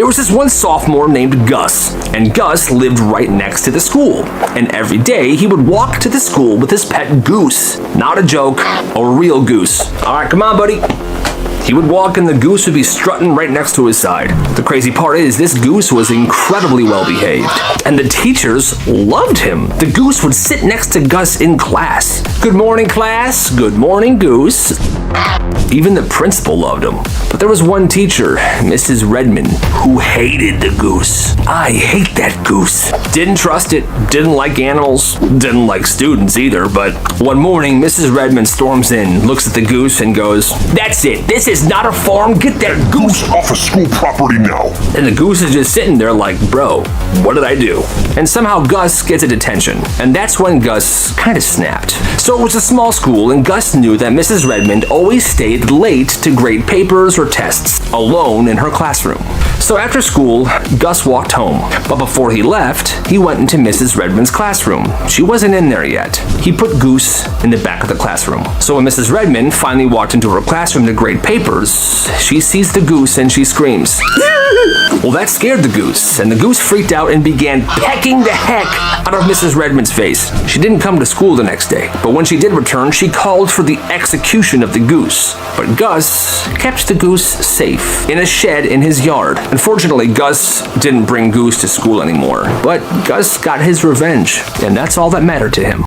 There was this one sophomore named Gus, and Gus lived right next to the school. And every day he would walk to the school with his pet goose. Not a joke, a real goose. All right, come on, buddy. He would walk and the goose would be strutting right next to his side. The crazy part is this goose was incredibly well behaved, and the teachers loved him. The goose would sit next to Gus in class. Good morning, class. Good morning, goose. Even the principal loved him. But there was one teacher, Mrs. Redmond, who hated the goose. I hate that goose. Didn't trust it, didn't like animals, didn't like students either, but one morning Mrs. Redmond storms in, looks at the goose and goes, "That's it, this is not a farm, get that goose off of school property now." And the goose is just sitting there like, bro, what did I do? And somehow Gus gets a detention, and that's when Gus kind of snapped. So it was a small school, and Gus knew that Mrs. Redmond always stayed late to grade papers or tests, alone in her classroom. So after school, Gus walked home, but before he left, he went into Mrs. Redmond's classroom. She wasn't in there yet. He put Goose in the back of the classroom. So when Mrs. Redmond finally walked into her classroom to grade papers, she sees the goose and she screams. Well, that scared the goose, and the goose freaked out and began pecking the heck out of Mrs. Redmond's face. She didn't come to school the next day, but when she did return, she called for the execution of the goose. But Gus kept the goose safe in a shed in his yard. Unfortunately, Gus didn't bring Goose to school anymore, but Gus got his revenge, and that's all that mattered to him.